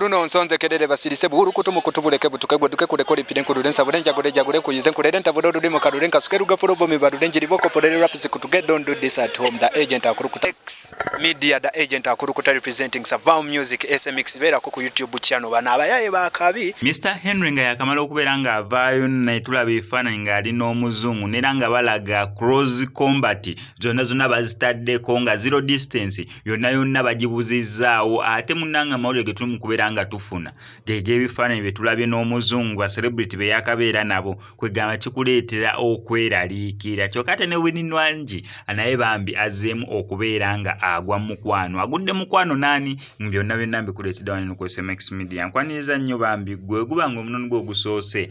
Bruno nsonze kedede basirise buhuru kutumu kutubuleke butukegwe duke kule pide nkududensa budenja gudeja gule kuyize nkudenza budodo dimo kadudenka sukeruga furobo mibadudenji livoko podele raps kutuge don't do this at home. The agent akurukuta X media, the agent akurukuta representing Savam Music SMX vera ku YouTube channel bana abayaye bakabi. Mr. Henry nga yakamala okubeera nga avaayo ne tulaba ebifaananyi ng'ali n'omuzungu neera nga balaga cross combat zonna bazitaddeko nga zero distance yonna bagibuzizaawo ate munnanga amawulire ge tuli mu kubeera nga tufuna gege ebifaananyi bye tulabye n'omuzungu celebrity be yakabeera nabo kwegamba kikuleetera okweraliikira kyokka ate ne Winnie naye bambi azzeemu okubeera nga agwa mukwano agudde mukwano naani byonna mbikuleetedde wano ku SMX Media nkwaniriza nnyo bambi gwe guba nga omunono gwe ogusoose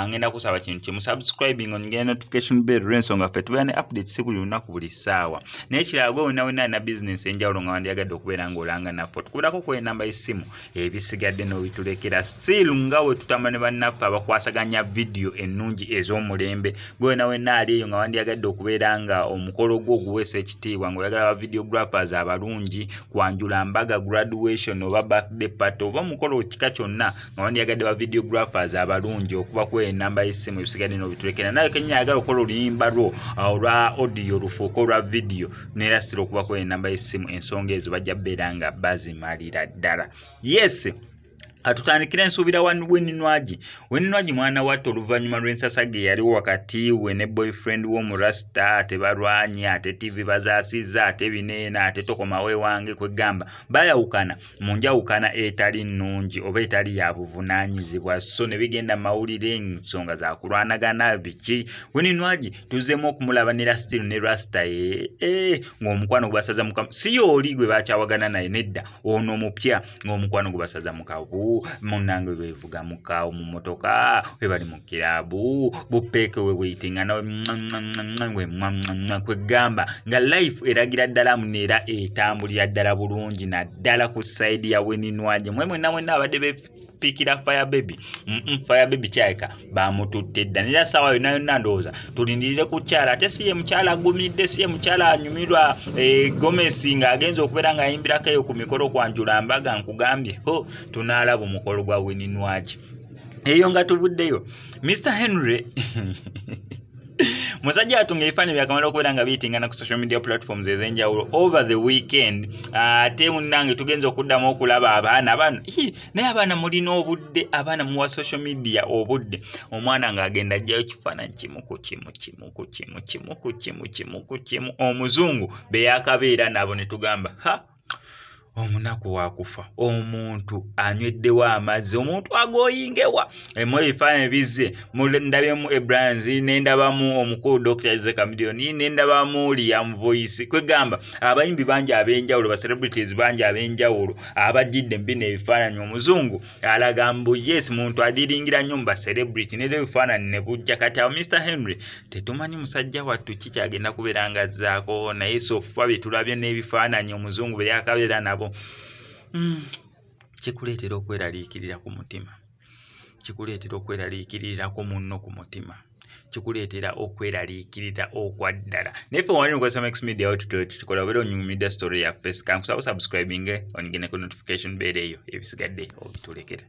ngenda kusaba kintu kimu subscribing ongera notification bell olw'ensonga ffe tubeera ne updates buli lunaku buli ssaawa naye ekirala gwe wonna na business enjawulo nga wandyagadde okubeera ng'olanga naffe tukubirako ku enamba y'essimu ebisigadde n'obitulekera still nga we tutamba ne bannaffe abakwasaganya video ennungi ez'omulembe gwe wenna ali eyo nga wandyagadde okubeera nga omukolo gwo oguweesa ekitiibwa ng'oyagala ba videographers abalungi kwanjula mbaga graduation oba birthday party oba omukolo kika kyonna nga wandyagadde ba videographers abalungi okuba ku enamba y'essimu ebisigadde n'obitulekera naye kenya yagala okukola oluyimba lwo olwa audio lufuuka olwa video neera still okuba ku enamba y'essimu ensonga ezo bajja beera nga bazimalira ddala. Yes, atutandikira ensuubira Winnie mwana watto oluvannyuma lw'ensasa ge yaliwo wakati we ne boyfriend w'omurasta ate balwanye ate TV bazaasizza ate bineena ate tokomawe wange kwegamba bayawukana mu njawukana etali nnungi oba etali ya buvunaanyizibwa so ne bigenda mawulire ensonga za kulwanagana biki Winnie tuzzeemu okumulaba ne Rastil ne Rasta ng'omukwano gubasaza mukamu si oli gwe bakyawagana naye nedda ono omupya ng'omukwano gubasaza mukabu munange bevuga mukawo mu motoka we bali mu kirabu bupeke we waitinga nawe kwegamba nga life eragira ddala munera etambulira ddala bulungi na ddala ku side ya Winnie mwemwe abadde bepikira fire baby kyayika bamututte dda nera sawa yonna ndowooza tulindirire ku kyala ate siye mukyala agumidde siye mukyala anyumirwa Gomesi nga agenza okubeera nga ayimbirako eyo ku mikolo kwanjula mbaga nkugambye tunaalaba omukolo gwa Winnie eyo nga tuvuddeyo Mr. Henry musajja atunga ebifaananyi byakamala okubeera nga biyitingana ku social media platforms ez'enjawulo over the weekend ate munnange tugenza okuddamu okulaba abaana bano naye abaana mulina obudde abaana muwa social media obudde omwana ng'agenda ajjayo kifaananyi kimu omuzungu be yakabeera nabo ne tugamba omunaku wakufa omuntu anyweddewo amazzi omuntu agoyingewa mu ebifaananyi bizze ndabyemu Ebrands nendabamu omukulu Dr. Zekamdioni nendabamu Liam Voice kwegamba abayimbi bangi ab'enjawulo ba celebrities bangi ab'enjawulo abajjidde mbino ebifaananyi omuzungu alaga mbu yes muntu adiringira nnyo mu ba celebrity n'ebyo ebifaananyi ne bujja kati awo Mr. Henry tetumanyi musajja wattu ki kyagenda kubeera nga azzaako naye sofa bye tulabye n'ebifaananyi omuzungu be yakabeera nabo kikuleetera okweraliikirira ku mutima kikuleetera okweraliikirira ku munno ku mutima kikuleetera okweraliikirira okwa ddala naye ffe wali ku SMX Media awo tukola obeera onyumidde story yaffe kankusaba subscribing onyigene ku notification bell eyo ebisigadde obitulekera.